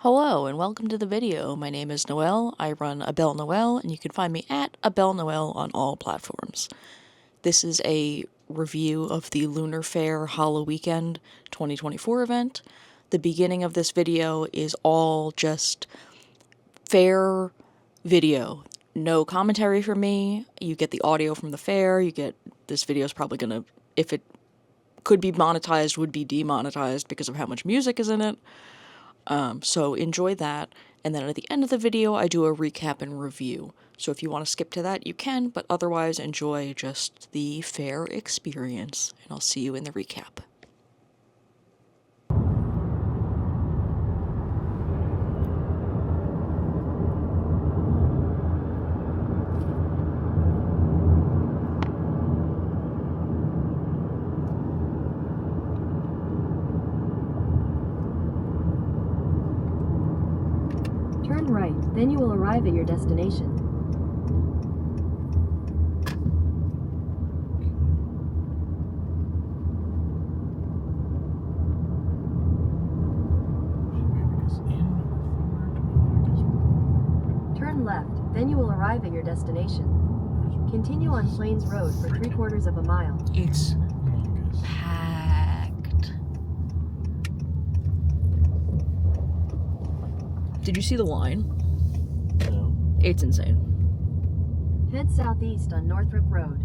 Hello and welcome to the video. My name is Noelle. I run Abel Noelle and you can find me at Abel Noelle on all platforms. This is a review of the Lunar Faire Halloweekend 2024 event. The beginning of this video is all just Faire video. No commentary from me. You get the audio from the Faire. This video is probably gonna, if it could be monetized, would be demonetized because of how much music is in it. So enjoy that, and then at the end of the video I do a recap and review. So if you want to skip to that, you can, but otherwise enjoy just the Faire experience, and I'll see you in the recap. Turn right, then you will arrive at your destination. Turn left, then you will arrive at your destination. Continue on Plains Road for 3/4 of a mile. It's packed. Did you see the line? No. It's insane. Head southeast on Northrop Road.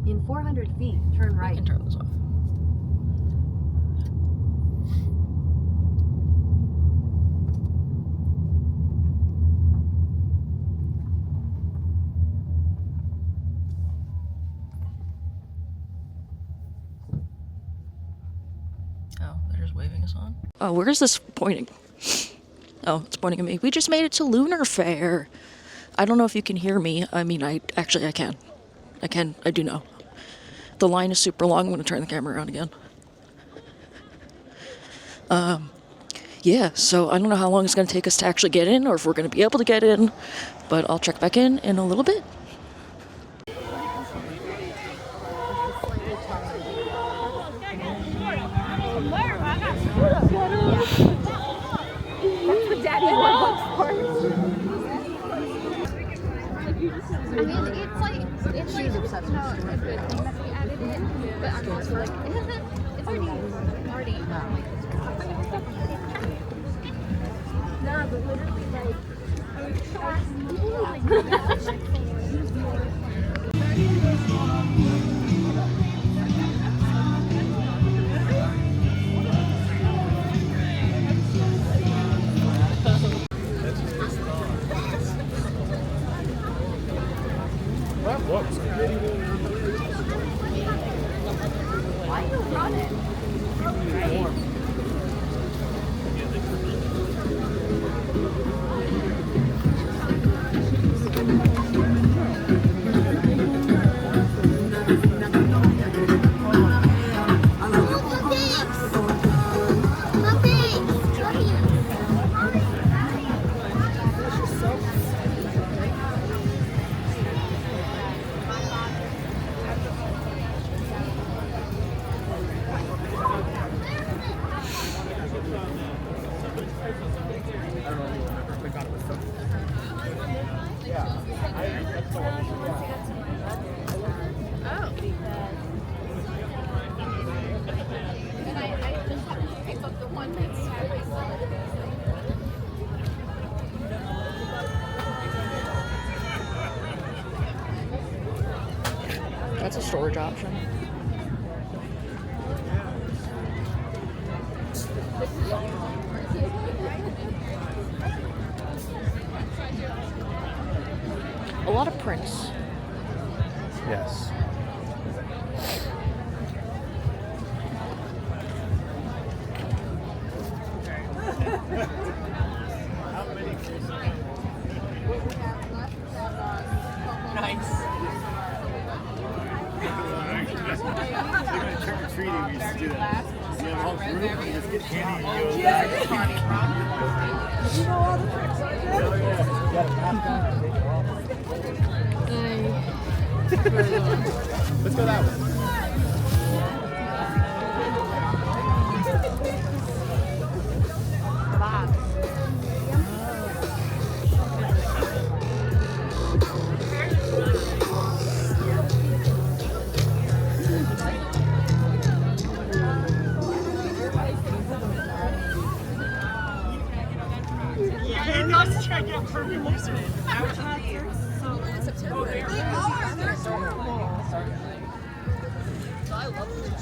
In 400 feet, turn I right. can turn this off. Oh, they're just waving us on. Oh, where is this pointing? Oh, it's pointing at me. We just made it to Lunar Faire. I don't know if you can hear me. I mean, I can. I do know. The line is super long. I'm going to turn the camera around again. Yeah, so I don't know how long it's going to take us to actually get in, or if we're going to be able to get in, but I'll check back in a little bit. I mean, it's like not a good thing that we added in, but I'm also like, it's already. No, but literally, like, why are you running? That's a storage option. A lot of prints. Yes. Nice. Trick-or-treating, we used to do that. You have a whole group and you just get candy and go back. You know all the tricks, aren't you? Oh, yeah. You got a half down and take it off. Let's go that way. I was trying to get a perfect looser. Oh, they are. They're adorable. I love them.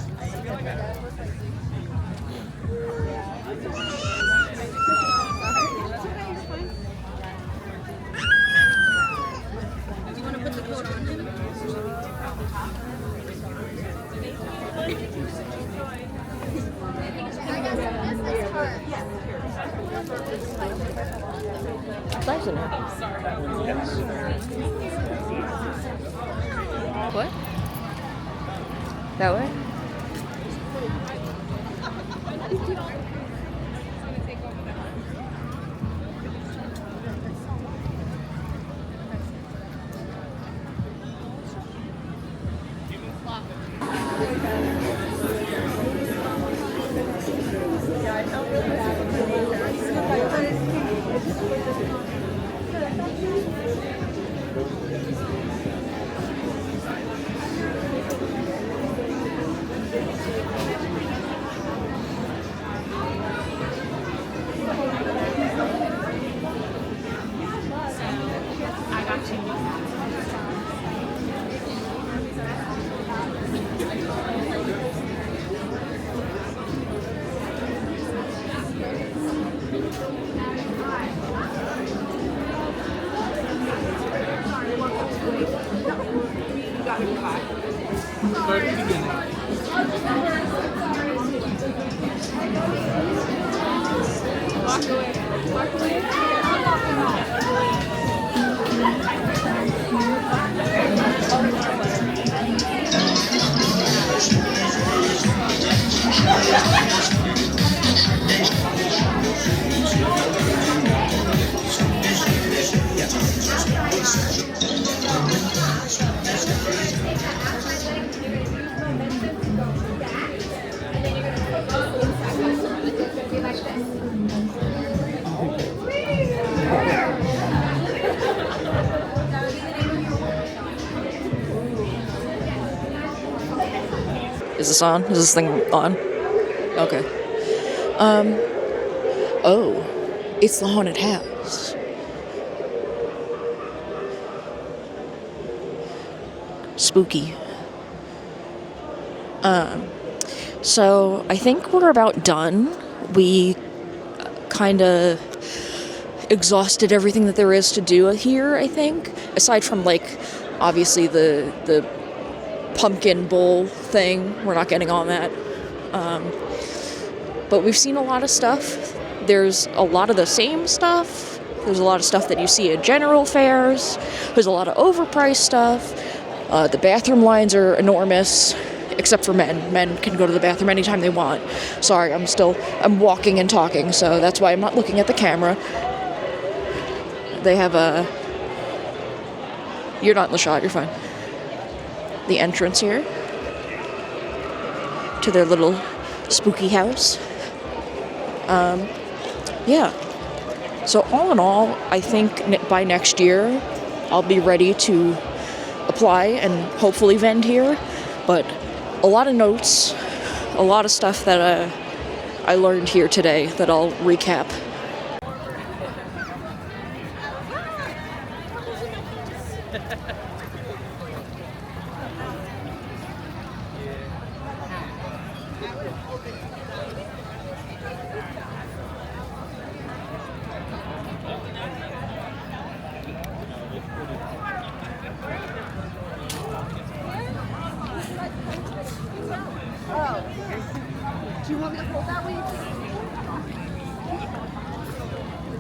Do you want to put the coat on him? Nice in it. What? That way? Is this on? Is this thing on? Okay. Oh, it's the haunted house. Spooky. So I think we're about done. We kind of exhausted everything that there is to do here, I think. Aside from, like, obviously the pumpkin bowl thing. We're not getting on that. But we've seen a lot of stuff. There's a lot of the same stuff. There's a lot of stuff that you see at general fairs. There's a lot of overpriced stuff. The bathroom lines are enormous, except for men. Men can go to the bathroom anytime they want. Sorry, I'm walking and talking, so that's why I'm not looking at the camera. They have a... You're not in the shot, you're fine. The entrance here to their little spooky house. Yeah. So all in all, I think by next year, I'll be ready to apply and hopefully vend here. But a lot of notes, a lot of stuff that I learned here today that I'll recap. Do you want me to hold that way?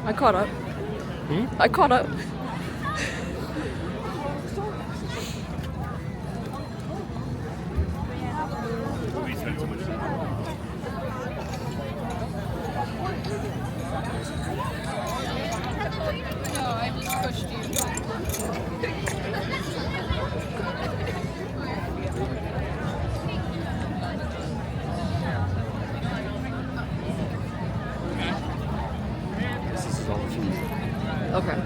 I caught up. I caught up. No, I just pushed you. Okay.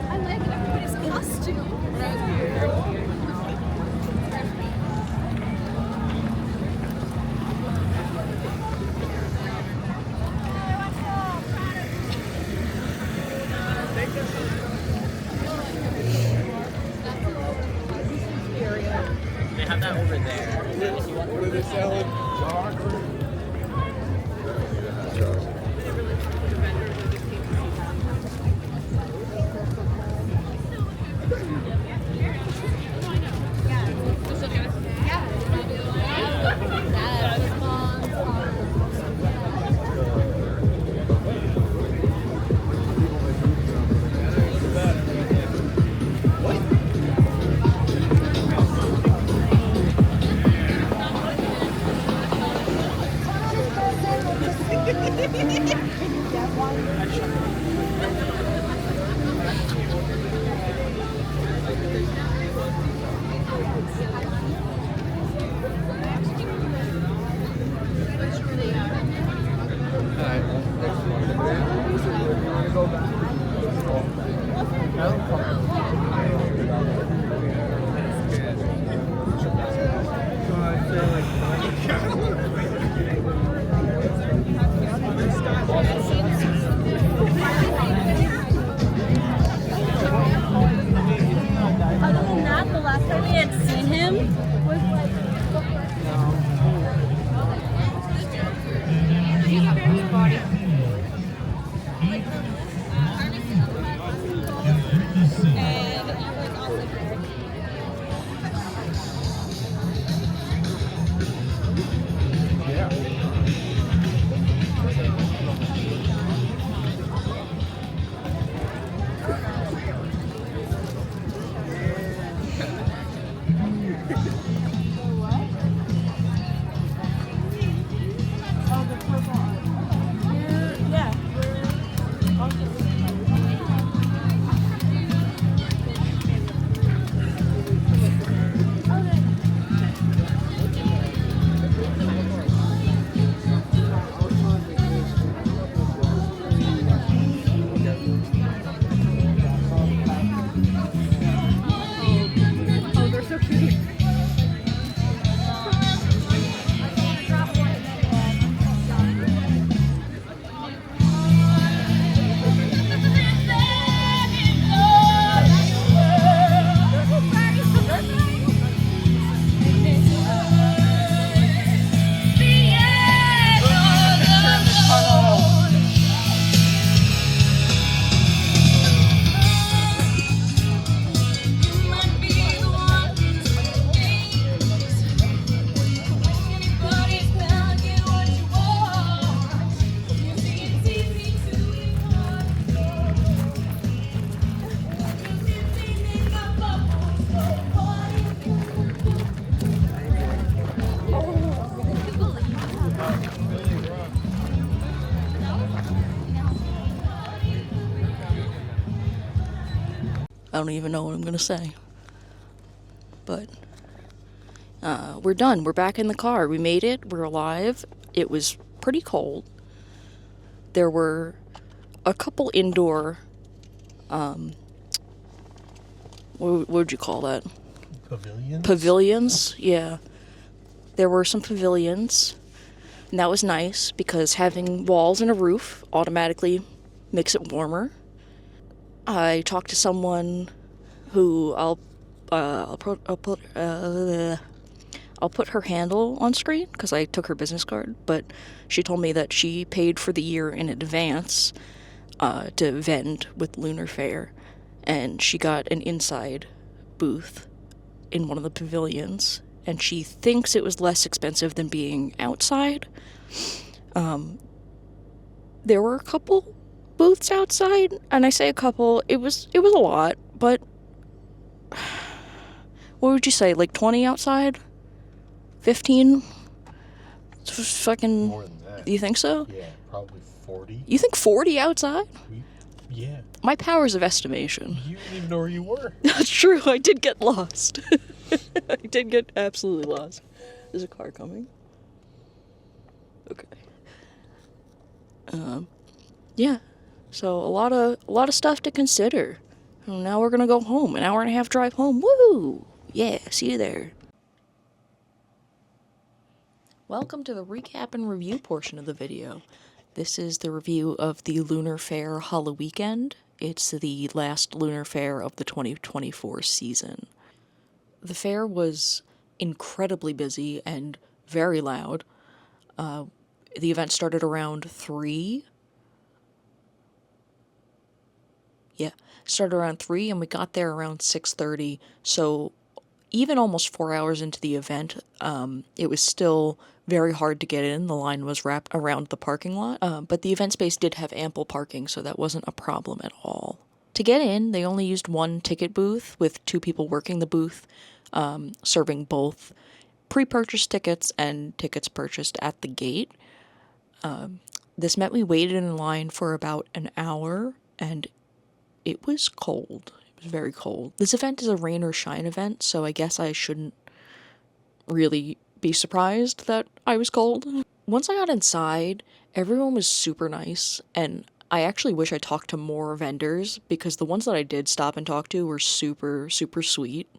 I like everybody's costume. have that over there. If you want. What are they selling? Other than that, the last time we had seen him was like I don't even know what I'm gonna say. But we're done. We're back in the car. We made it. We're alive. It was pretty cold. There were a couple indoor, what would you call that? Pavilions? Pavilions, yeah. There were some pavilions, and that was nice because having walls and a roof automatically makes it warmer. I talked to someone who I'll put her handle on screen because I took her business card, but she told me that she paid for the year in advance to vend with Lunar Faire, and she got an inside booth in one of the pavilions, and she thinks it was less expensive than being outside. There were a couple booths outside, and I say a couple, it was a lot, but what would you say, like 20 outside? 15? It's fucking... More than that. You think so? Yeah, probably 40. You think 40 outside? Yeah. My powers of estimation. You didn't even know where you were. That's true, I did get lost. I did get absolutely lost. There's a car coming. Okay. Yeah. So a lot of stuff to consider. And now we're gonna go home. An hour and a half drive home. Woo! Yeah, see you there. Welcome to the recap and review portion of the video. This is the review of the Lunar Faire Halloweekend. It's the last Lunar Faire of the 2024 season. The fair was incredibly busy and very loud. The event started around 3. Yeah, started around 3 and we got there around 6:30. So even almost 4 hours into the event, it was still very hard to get in. The line was wrapped around the parking lot, but the event space did have ample parking, so that wasn't a problem at all. To get in, they only used one ticket booth with 2 people working the booth, serving both pre-purchased tickets and tickets purchased at the gate. This meant we waited in line for about an hour, and it was cold. It was very cold. This event is a rain or shine event, so I guess I shouldn't really be surprised that I was cold. Once I got inside, everyone was super nice, and I actually wish I talked to more vendors, because the ones that I did stop and talk to were super, super sweet.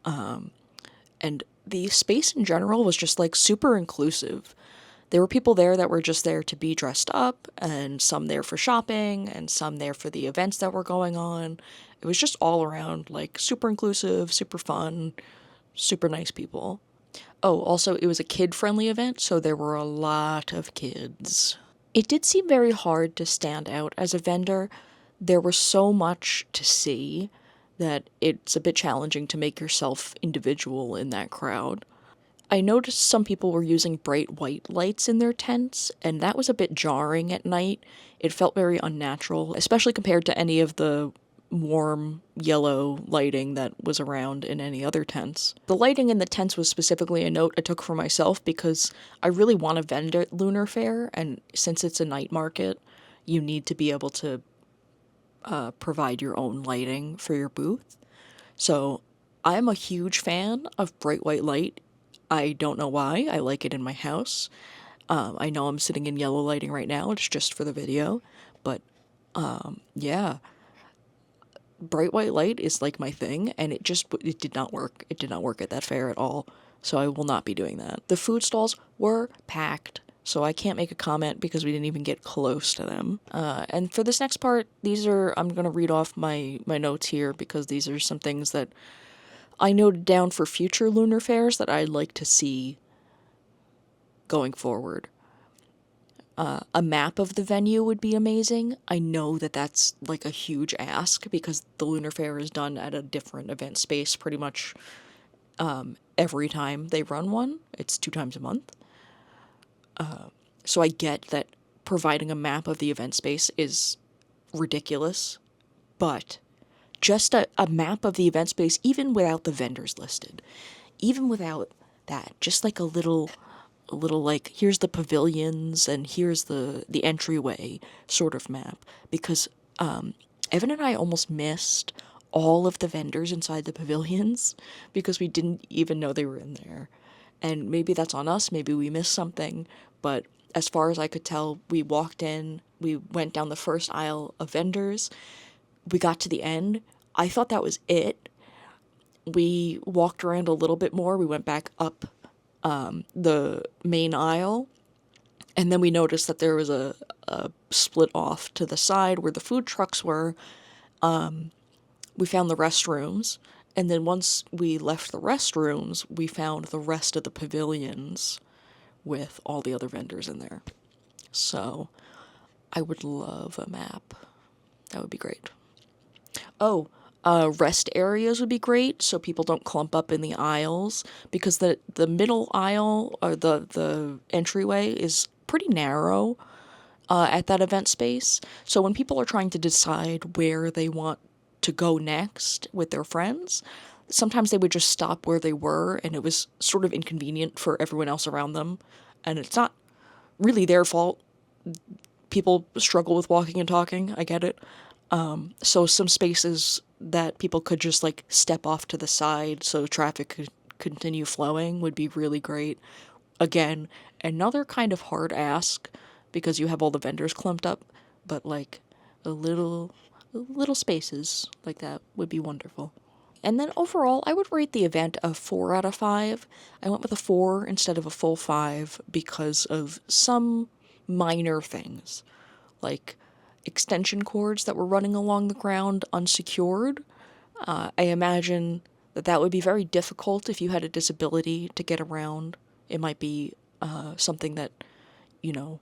And the space in general was just like super inclusive. There were people there that were just there to be dressed up, and some there for shopping, and some there for the events that were going on. It was just all around like super inclusive, super fun, super nice people. Oh, also, it was a kid-friendly event, so there were a lot of kids. It did seem very hard to stand out as a vendor. There was so much to see that it's a bit challenging to make yourself individual in that crowd. I noticed some people were using bright white lights in their tents, and that was a bit jarring at night. It felt very unnatural, especially compared to any of the warm yellow lighting that was around in any other tents. The lighting in the tents was specifically a note I took for myself, because I really want to vend at Lunar Faire, and since it's a night market, you need to be able to provide your own lighting for your booth. So I'm a huge fan of bright white light. I don't know why. I like it in my house. I know I'm sitting in yellow lighting right now. It's just for the video. But, yeah. Bright white light is like my thing, and it did not work. It did not work at that fair at all. So I will not be doing that. The food stalls were packed, so I can't make a comment because we didn't even get close to them. And for this next part, I'm going to read off my notes here, because these are some things that I noted down for future Lunar Fairs that I'd like to see going forward. A map of the venue would be amazing. I know that that's like a huge ask, because the Lunar Fair is done at a different event space pretty much every time they run one. It's 2 times a month. So I get that providing a map of the event space is ridiculous, but just a map of the event space, even without the vendors listed, even without that, just like a little like, here's the pavilions and here's the entryway sort of map, because Evan and I almost missed all of the vendors inside the pavilions because we didn't even know they were in there. And maybe that's on us, maybe we missed something, but as far as I could tell, we walked in, we went down the first aisle of vendors, we got to the end, I thought that was it. We walked around a little bit more, we went back up the main aisle, and then we noticed that there was a split off to the side where the food trucks were. We found the restrooms, and then once we left the restrooms, we found the rest of the pavilions with all the other vendors in there. So I would love a map. That would be great. Oh, rest areas would be great, so people don't clump up in the aisles, because the middle aisle, or the entryway, is pretty narrow at that event space. So when people are trying to decide where they want to go next with their friends, sometimes they would just stop where they were, and it was sort of inconvenient for everyone else around them. And it's not really their fault. People struggle with walking and talking, I get it. So some spaces that people could just like step off to the side so traffic could continue flowing would be really great. Again, another kind of hard ask, because you have all the vendors clumped up, but like little spaces like that would be wonderful. And then overall, I would rate the event a 4 out of 5. I went with a 4 instead of a full 5 because of some minor things, like extension cords that were running along the ground unsecured. I imagine that would be very difficult if you had a disability to get around. It might be something that, you know,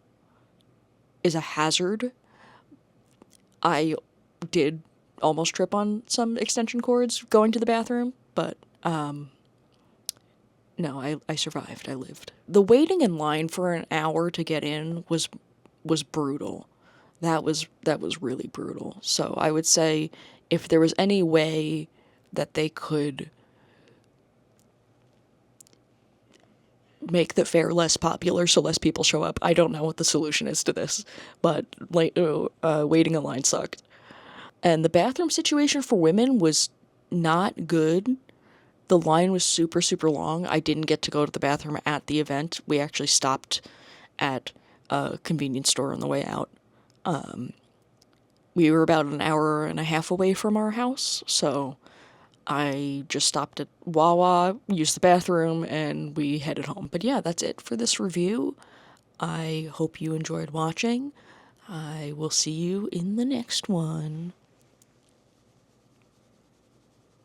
is a hazard. I did almost trip on some extension cords going to the bathroom, but no, I survived. I lived. The waiting in line for an hour to get in was brutal. That was really brutal. So I would say if there was any way that they could make the fair less popular so less people show up, I don't know what the solution is to this, but waiting in line sucked. And the bathroom situation for women was not good. The line was super, super long. I didn't get to go to the bathroom at the event. We actually stopped at a convenience store on the way out. We were about an hour and a half away from our house, so I just stopped at Wawa, used the bathroom, and we headed home. But yeah, that's it for this review. I hope you enjoyed watching. I will see you in the next one.